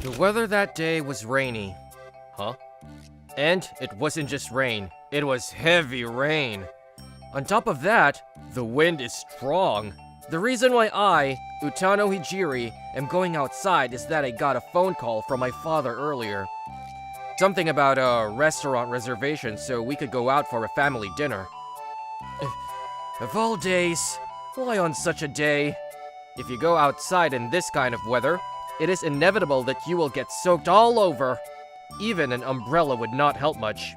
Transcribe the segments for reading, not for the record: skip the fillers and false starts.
The weather that day was rainy. Huh? And it wasn't just rain, it was heavy rain. On top of that, the wind is strong. The reason why I, Utano Hijiri, am going outside is that I got a phone call from my father earlier. Something about a restaurant reservation so we could go out for a family dinner. Of all days, why on such a day? If you go outside in this kind of weather, it is inevitable that you will get soaked all over. Even an umbrella would not help much.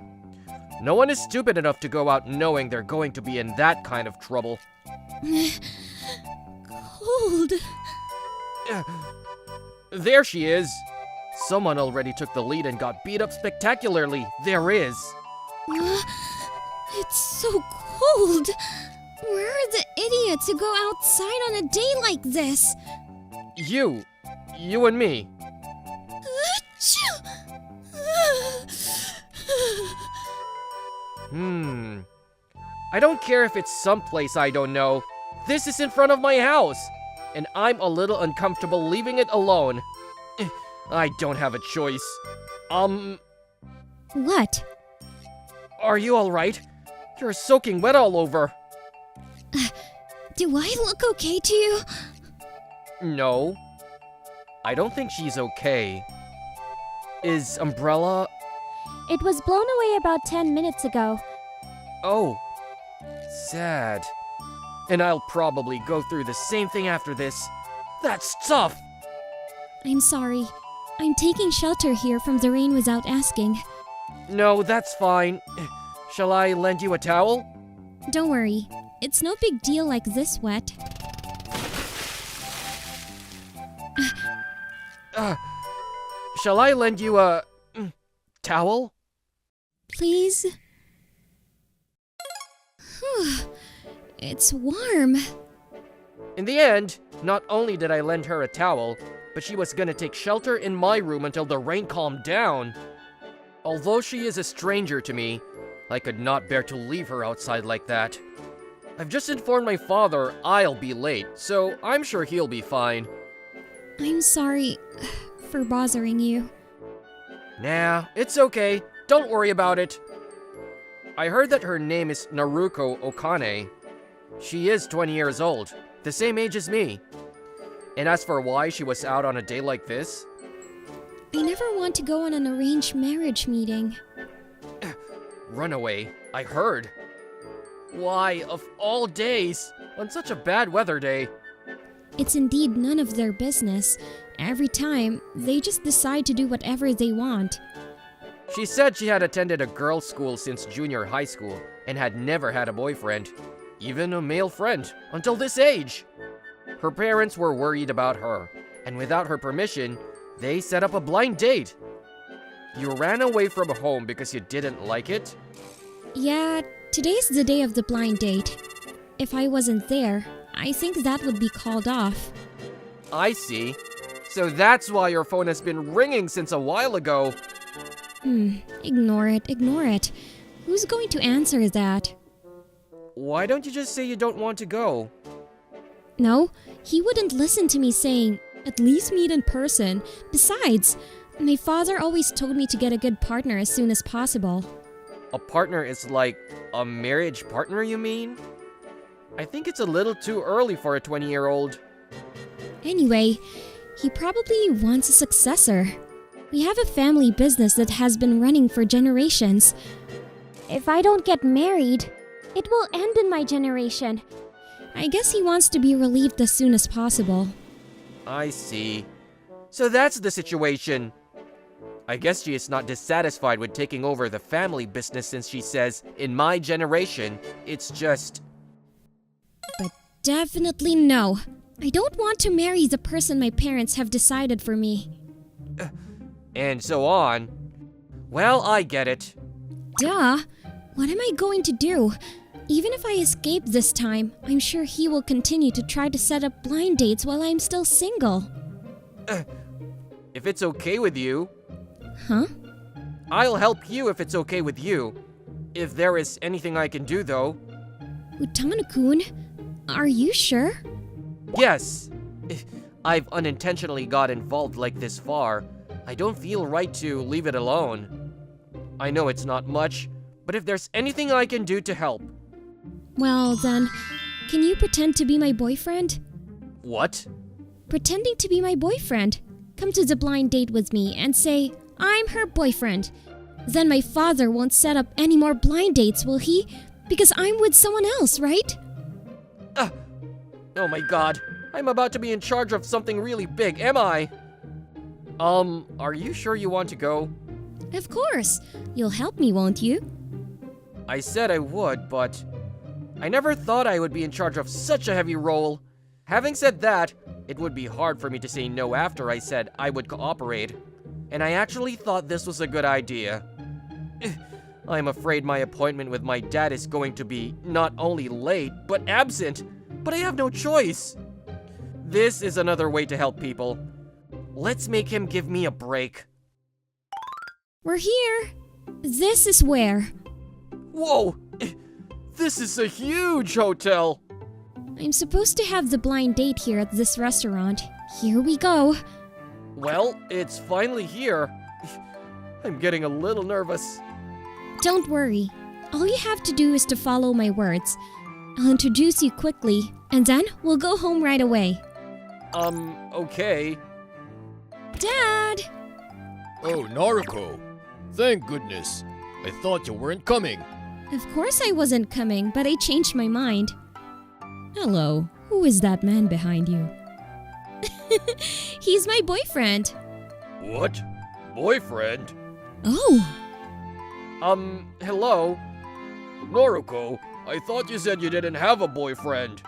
No one is stupid enough to go out knowing they're going to be in that kind of trouble. Cold. There she is. Someone already took the lead and got beat up spectacularly. There is. It's so cold. Where are the idiots who go outside on a day like this? You and me. I don't care if it's someplace I don't know. This is in front of my house, and I'm a little uncomfortable leaving it alone. I don't have a choice. What? Are you alright? You're soaking wet all over. Do I look okay to you? No. I don't think she's okay. Is Umbrella... It was blown away about 10 minutes ago. Oh. Sad. And I'll probably go through the same thing after this. That's tough! I'm sorry. I'm taking shelter here from the rain without asking. No, that's fine. Shall I lend you a towel? Don't worry. It's no big deal like this wet. Shall I lend you a... towel? Please? It's warm. In the end, not only did I lend her a towel, but she was gonna take shelter in my room until the rain calmed down. Although she is a stranger to me, I could not bear to leave her outside like that. I've just informed my father I'll be late, so I'm sure he'll be fine. I'm sorry for bothering you. Nah, it's okay. Don't worry about it. I heard that her name is Naruko Okane. She is 20 years old, the same age as me. And as for why she was out on a day like this... I never want to go on an arranged marriage meeting. Runaway, I heard. Why, of all days, on such a bad weather day? It's indeed none of their business. Every time, they just decide to do whatever they want. She said she had attended a girls' school since junior high school and had never had a boyfriend, even a male friend, until this age. Her parents were worried about her, and without her permission, they set up a blind date. You ran away from home because you didn't like it? Yeah, today's the day of the blind date. If I wasn't there, I think that would be called off. I see. So that's why your phone has been ringing since a while ago. Ignore it. Who's going to answer that? Why don't you just say you don't want to go? No, he wouldn't listen to me saying, at least meet in person. Besides, my father always told me to get a good partner as soon as possible. A partner is like a marriage partner, you mean? I think it's a little too early for a 20-year-old. Anyway, he probably wants a successor. We have a family business that has been running for generations. If I don't get married, it will end in my generation. I guess he wants to be relieved as soon as possible. I see. So that's the situation. I guess she is not dissatisfied with taking over the family business since she says, in my generation, it's just... But definitely no. I don't want to marry the person my parents have decided for me. And so on. Well, I get it. Duh! What am I going to do? Even if I escape this time, I'm sure he will continue to try to set up blind dates while I'm still single. If it's okay with you... Huh? I'll help you if it's okay with you. If there is anything I can do, though. Utano-kun, are you sure? Yes. I've unintentionally got involved like this far, I don't feel right to leave it alone. I know it's not much, but if there's anything I can do to help. Well then, can you pretend to be my boyfriend? What? Pretending to be my boyfriend. Come to the blind date with me and say, I'm her boyfriend. Then my father won't set up any more blind dates, will he? Because I'm with someone else, right? Oh my god, I'm about to be in charge of something really big, am I? Are you sure you want to go? Of course. You'll help me, won't you? I said I would, but I never thought I would be in charge of such a heavy role. Having said that, it would be hard for me to say no after I said I would cooperate. And I actually thought this was a good idea. I'm afraid my appointment with my dad is going to be not only late, but absent. But I have no choice. This is another way to help people. Let's make him give me a break. We're here. This is where. Whoa! This is a huge hotel! I'm supposed to have the blind date here at this restaurant. Here we go. Well, it's finally here. I'm getting a little nervous. Don't worry. All you have to do is to follow my words. I'll introduce you quickly, and then we'll go home right away. Okay. Dad! Oh, Naruko. Thank goodness. I thought you weren't coming. Of course I wasn't coming, but I changed my mind. Hello, who is that man behind you? He's my boyfriend. What? Boyfriend? Oh, Hello? Naruko, I thought you said you didn't have a boyfriend.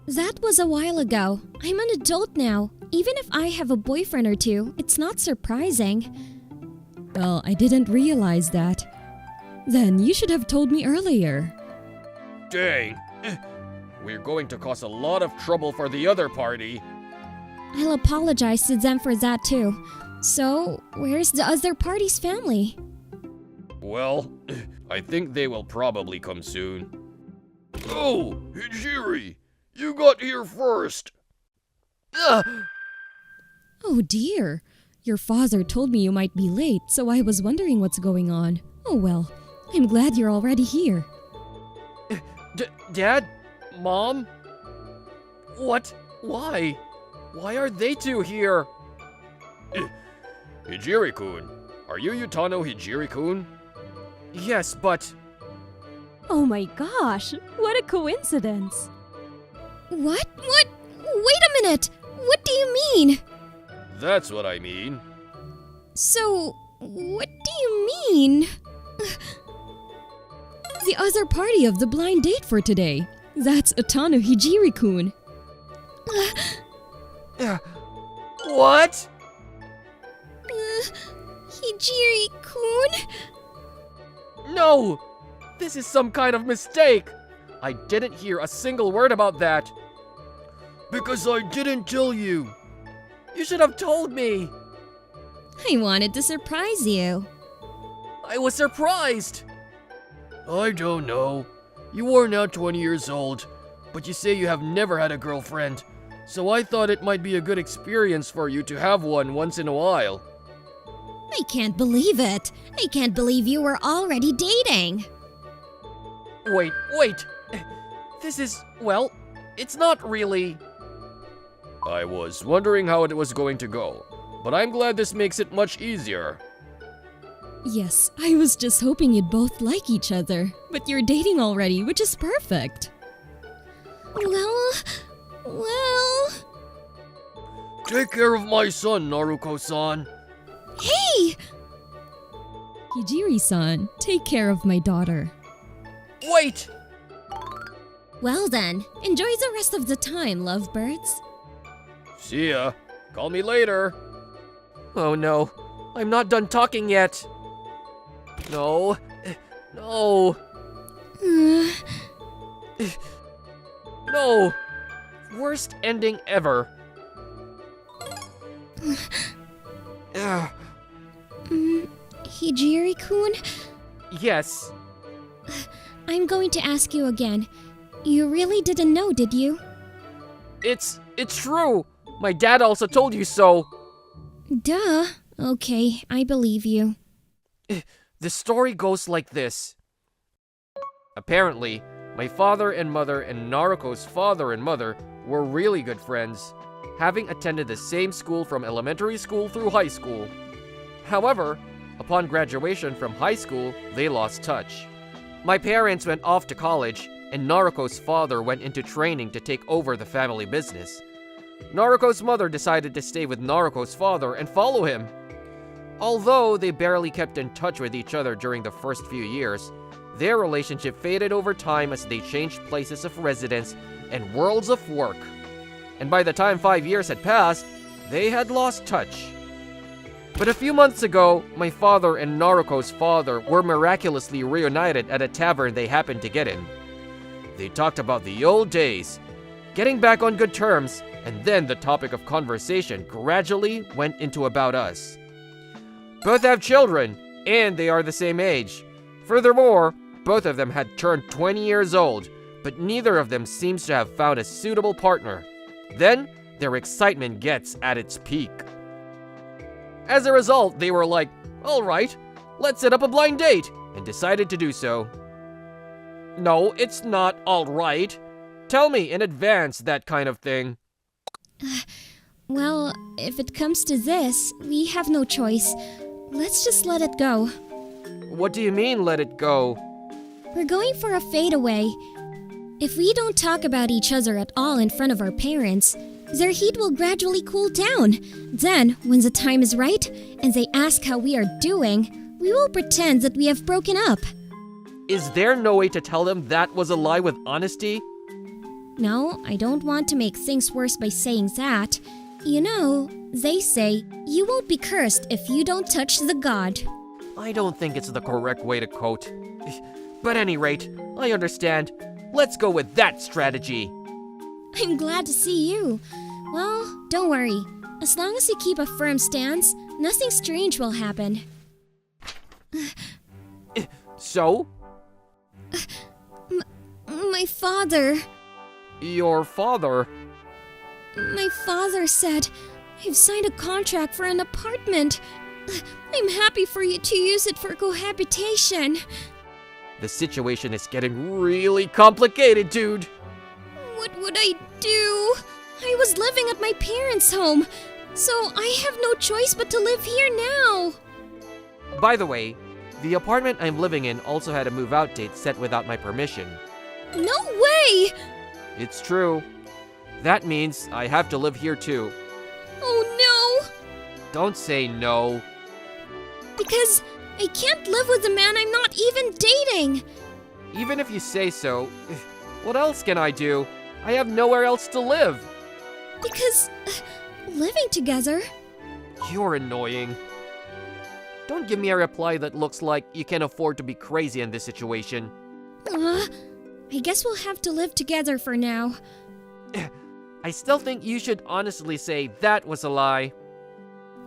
that was a while ago. I'm an adult now. Even if I have a boyfriend or two, it's not surprising. Well, I didn't realize that. Then you should have told me earlier. Dang. We're going to cause a lot of trouble for the other party. I'll apologize to them for that too. So, where's the other party's family? Well, I think they will probably come soon. Oh, Hijiri! You got here first! Oh dear. Your father told me you might be late, so I was wondering what's going on. Oh well, I'm glad you're already here. Dad? Mom? What? Why? Why are they two here? Hijiri-kun, are you Yutano Hijiri-kun? Yes, but... Oh my gosh, what a coincidence. What? What? Wait a minute! What do you mean? That's what I mean. So, what do you mean? The other party of the blind date for today. That's Atano Hijiri-kun. What? Hijiri-kun? No! This is some kind of mistake! I didn't hear a single word about that. Because I didn't tell you. You should have told me. I wanted to surprise you. I was surprised. I don't know. You are now 20 years old, but you say you have never had a girlfriend. So I thought it might be a good experience for you to have one once in a while. I can't believe it. I can't believe you were already dating. Wait. This is, well, it's not really... I was wondering how it was going to go, but I'm glad this makes it much easier. Yes, I was just hoping you'd both like each other. But you're dating already, which is perfect. Well... Take care of my son, Naruko-san. Hey! Hijiri-san, take care of my daughter. Wait! Well then, enjoy the rest of the time, lovebirds. See ya. Call me later. Oh no, I'm not done talking yet. No. No. Worst ending ever. Hijiri-kun, Yes. I'm going to ask you again. You really didn't know, did you? It's true. My dad also told you so. Duh, Okay, I believe you. The story goes like this. Apparently, my father and mother and Naruko's father and mother were really good friends, having attended the same school from elementary school through high school. However, upon graduation from high school, they lost touch. My parents went off to college, and Naruko's father went into training to take over the family business. Naruko's mother decided to stay with Naruko's father and follow him. Although they barely kept in touch with each other during the first few years, their relationship faded over time as they changed places of residence and worlds of work. And by the time 5 years had passed, they had lost touch. But a few months ago, my father and Naruko's father were miraculously reunited at a tavern they happened to get in. They talked about the old days, getting back on good terms, and then the topic of conversation gradually went into about us. Both have children, and they are the same age. Furthermore, both of them had turned 20 years old, but neither of them seems to have found a suitable partner. Then, their excitement gets at its peak. As a result, they were like, alright, let's set up a blind date, and decided to do so. No, it's not alright. Tell me in advance that kind of thing. Well, if it comes to this, we have no choice. Let's just let it go. What do you mean, let it go? We're going for a fadeaway. If we don't talk about each other at all in front of our parents, their heat will gradually cool down. Then, when the time is right, and they ask how we are doing, we will pretend that we have broken up. Is there no way to tell them that was a lie with honesty? No, I don't want to make things worse by saying that. You know, they say, you won't be cursed if you don't touch the god. I don't think it's the correct way to quote. But at any rate, I understand. Let's go with that strategy. I'm glad to see you. Well, don't worry. As long as you keep a firm stance, nothing strange will happen. So? My father... Your father? My father said, I've signed a contract for an apartment. I'm happy for you to use it for cohabitation. The situation is getting really complicated, dude. What would I do? I was living at my parents' home, so I have no choice but to live here now. By the way, the apartment I'm living in also had a move-out date set without my permission. No way! It's true. That means I have to live here too. Oh no! Don't say no. Because I can't live with a man I'm not even dating. Even if you say so, what else can I do? I have nowhere else to live. Because living together... You're annoying. Don't give me a reply that looks like you can afford to be crazy in this situation. I guess we'll have to live together for now. I still think you should honestly say that was a lie.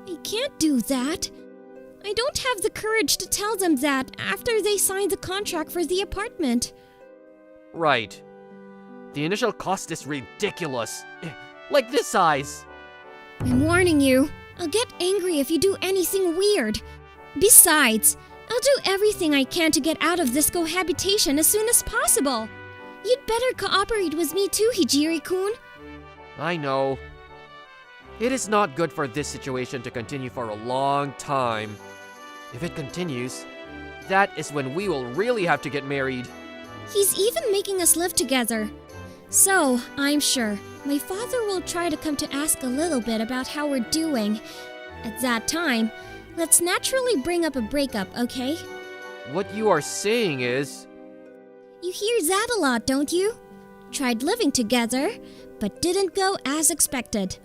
I can't do that. I don't have the courage to tell them that after they signed the contract for the apartment. Right. The initial cost is ridiculous. Like this size. I'm warning you. I'll get angry if you do anything weird. Besides, I'll do everything I can to get out of this cohabitation as soon as possible. You'd better cooperate with me too, Hijiri-kun. I know. It is not good for this situation to continue for a long time. If it continues, that is when we will really have to get married. He's even making us live together. So, I'm sure, my father will try to come to ask a little bit about how we're doing. At that time, let's naturally bring up a breakup, okay? What you are saying is... You hear that a lot, don't you? Tried living together, but didn't go as expected.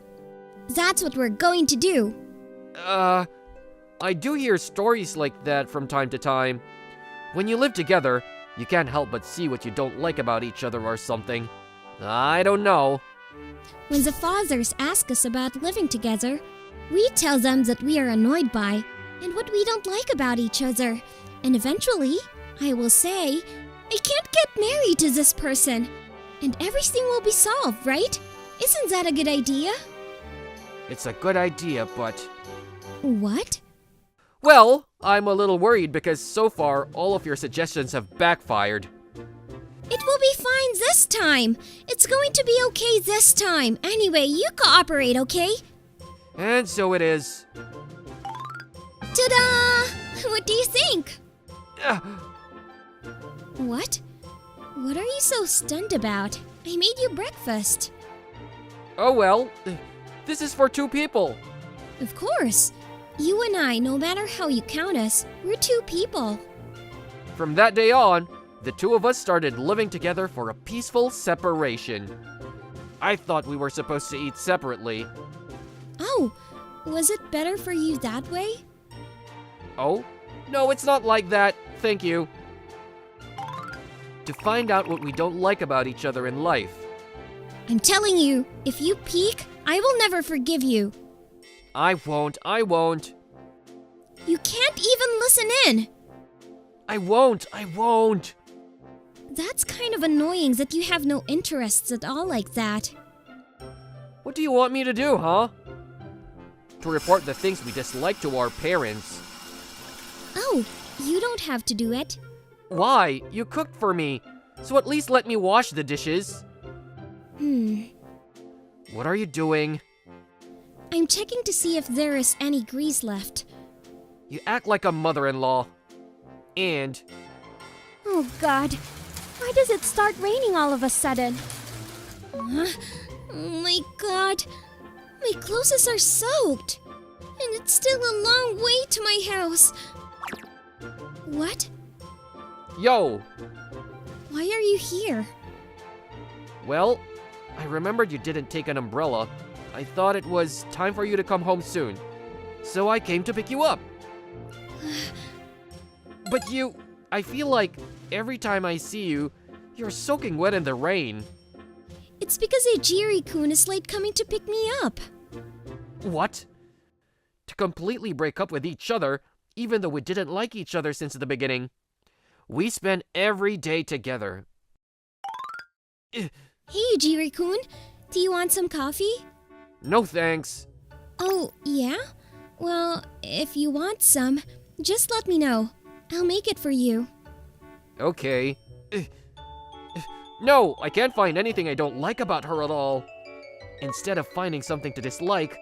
That's what we're going to do. I do hear stories like that from time to time. When you live together, you can't help but see what you don't like about each other or something. I don't know. When the fathers ask us about living together, we tell them that we are annoyed by and what we don't like about each other. And eventually, I will say, I can't get married to this person. And everything will be solved, right? Isn't that a good idea? It's a good idea, but What? Well, I'm a little worried because so far all of your suggestions have backfired. It will be fine this time. It's going to be okay this time. Anyway, you cooperate, okay? And so it is. Ta-da! What do you think? Ugh. What? What are you so stunned about? I made you breakfast. Oh well, this is for 2 people. Of course. You and I, no matter how you count us, we're 2 people. From that day on, the 2 of us started living together for a peaceful separation. I thought we were supposed to eat separately. Oh, was it better for you that way? Oh? No, it's not like that. Thank you. To find out what we don't like about each other in life. I'm telling you, if you peek, I will never forgive you. I won't. You can't even listen in. I won't. That's kind of annoying that you have no interests at all like that. What do you want me to do, huh? To report the things we dislike to our parents. Oh, you don't have to do it. Why? You cooked for me, so at least let me wash the dishes. What are you doing? I'm checking to see if there is any grease left. You act like a mother-in-law. And Oh God. Why does it start raining all of a sudden? Oh my god, my clothes are soaked. And it's still a long way to my house. What? yo, Why are you here? well, I remembered you didn't take an umbrella. I thought it was time for you to come home soon. So I came to pick you up. But I feel like every time I see you, you're soaking wet in the rain. It's because Ejiri-kun is late coming to pick me up. What? To completely break up with each other, even though we didn't like each other since the beginning. We spend every day together. Hey Ejiri-kun, do you want some coffee? No thanks. Oh, yeah? Well, if you want some, just let me know. I'll make it for you. Okay. No, I can't find anything I don't like about her at all. Instead of finding something to dislike,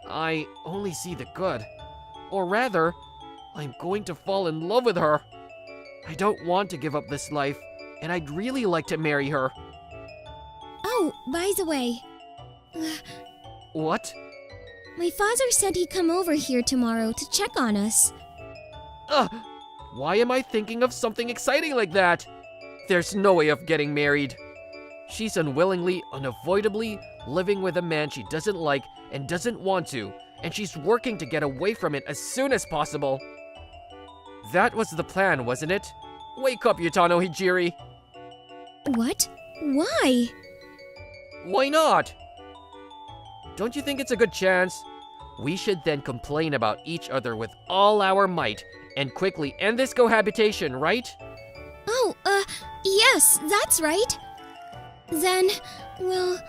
I only see the good. Or rather, I'm going to fall in love with her. I don't want to give up this life, and I'd really like to marry her. Oh, by the way, What? my father said he'd come over here tomorrow to check on us. Ugh! Why am I thinking of something exciting like that? There's no way of getting married. She's unwillingly, unavoidably living with a man she doesn't like and doesn't want to, and she's working to get away from it as soon as possible. That was the plan, wasn't it? Wake up, Yutano Hijiri. What? Why? Why not? Don't you think it's a good chance? We should then complain about each other with all our might and quickly end this cohabitation, right? Oh, yes, that's right. Then, well,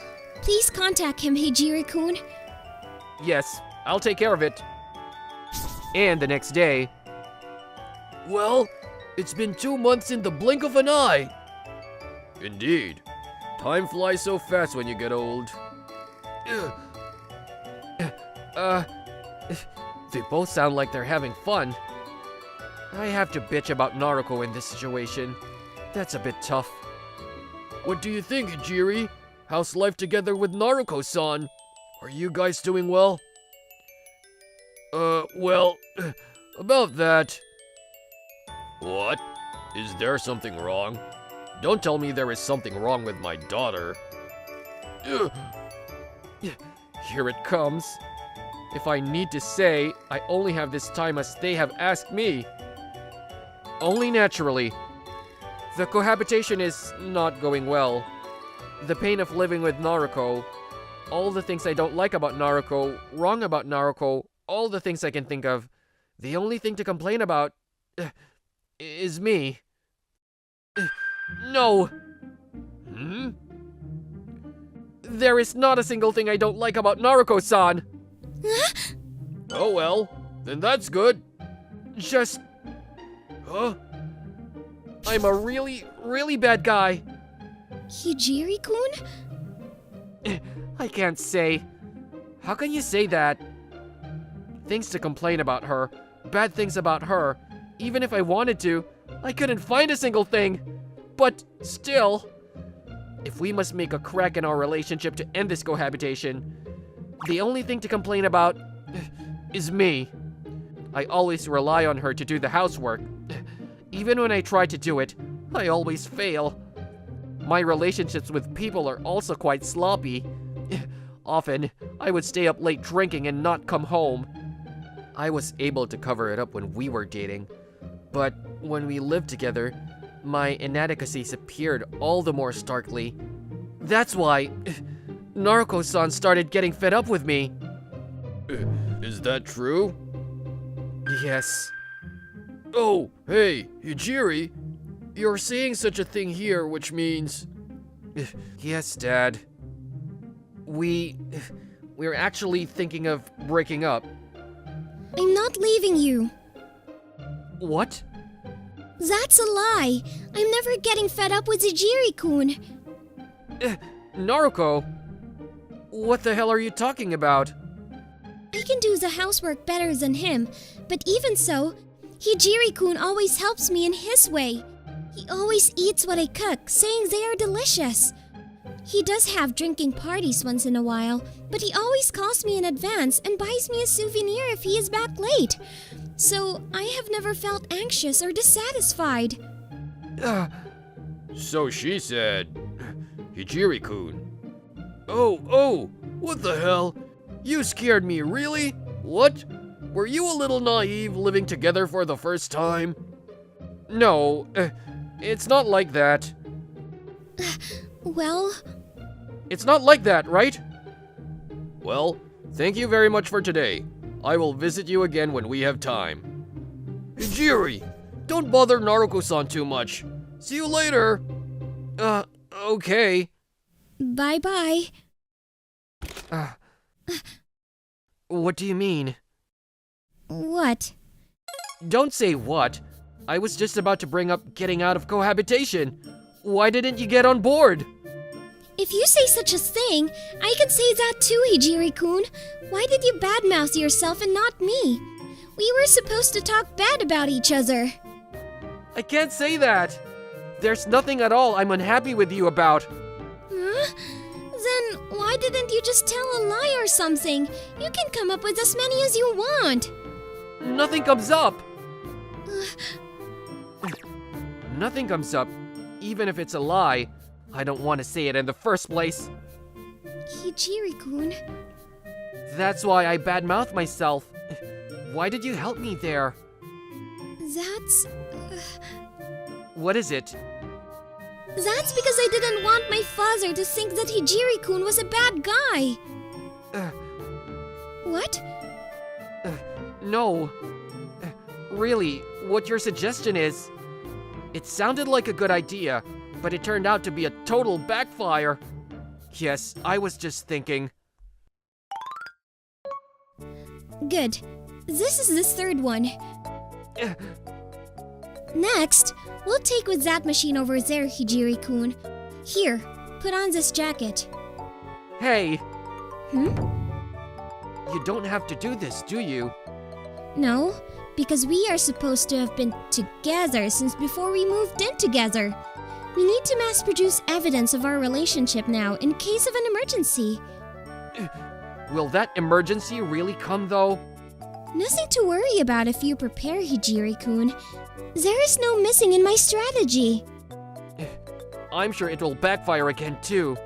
please contact him, Hijiri-kun. Yes, I'll take care of it. And the next day, Well, it's been 2 months in the blink of an eye. Indeed. Time flies so fast when you get old. they both sound like they're having fun. I have to bitch about Naruko in this situation. That's a bit tough. What do you think, Ejiri? How's life together with Naruko-san? Are you guys doing well? Well, about that. What? Is there something wrong? Don't tell me there is something wrong with my daughter. Here it comes. If I need to say, I only have this time as they have asked me. Only naturally. The cohabitation is not going well. The pain of living with Naruko, all the things I don't like about Naruko, wrong about Naruko, all the things I can think of. The only thing to complain about is me. No. There is not a single thing I don't like about Naruko-san. Oh well, then that's good. Just, Huh? I'm a really, really bad guy. Hijiri-kun? I can't say. How can you say that? Things to complain about her, bad things about her. Even if I wanted to, I couldn't find a single thing. But still, if we must make a crack in our relationship to end this cohabitation, the only thing to complain about is me. I always rely on her to do the housework. Even when I try to do it, I always fail. My relationships with people are also quite sloppy. Often, I would stay up late drinking and not come home. I was able to cover it up when we were dating, but when we lived together, my inadequacies appeared all the more starkly. That's why Naruko-san started getting fed up with me. Is that true? Yes. Oh, hey, Hijiri. You're saying such a thing here, which means... Yes, Dad. We're actually thinking of breaking up. I'm not leaving you. What? That's a lie. I'm never getting fed up with Hijiri-kun. Naruko? What the hell are you talking about? I can do the housework better than him, but even so, Hijiri-kun always helps me in his way. He always eats what I cook, saying they are delicious. He does have drinking parties once in a while, but he always calls me in advance and buys me a souvenir if he is back late. So I have never felt anxious or dissatisfied. So she said, Hijiri-kun. Oh, what the hell? You scared me, really? What? Were you a little naive living together for the first time? No, it's not like that. Well, It's not like that, right? Well, thank you very much for today. I will visit you again when we have time. Hijiri, don't bother Naruko-san too much. See you later. Okay. bye-bye. What do you mean? What? Don't say what. I was just about to bring up getting out of cohabitation. Why didn't you get on board? If you say such a thing, I can say that too, Hijiri-kun. Why did you badmouth yourself and not me? We were supposed to talk bad about each other. I can't say that. There's nothing at all I'm unhappy with you about. Huh? Then why didn't you just tell a lie or something? You can come up with as many as you want. Nothing comes up. Nothing comes up, even if it's a lie. I don't want to say it in the first place. Hijiri-kun. That's why I badmouth myself. Why did you help me there? That's... What is it? That's because I didn't want my father to think that Hijiri-kun was a bad guy. What? No. Really, what your suggestion is? It sounded like a good idea, but it turned out to be a total backfire. Yes, I was just thinking. Good. This is the third one. Next, we'll take with that machine over there, Hijiri-kun. Here, put on this jacket. Hey, Hmm? you don't have to do this, do you? No, because we are supposed to have been together since before we moved in together. We need to mass produce evidence of our relationship now in case of an emergency. Will that emergency really come though? Nothing to worry about if you prepare, Hijiri-kun. There is no missing in my strategy. I'm sure it will backfire again too.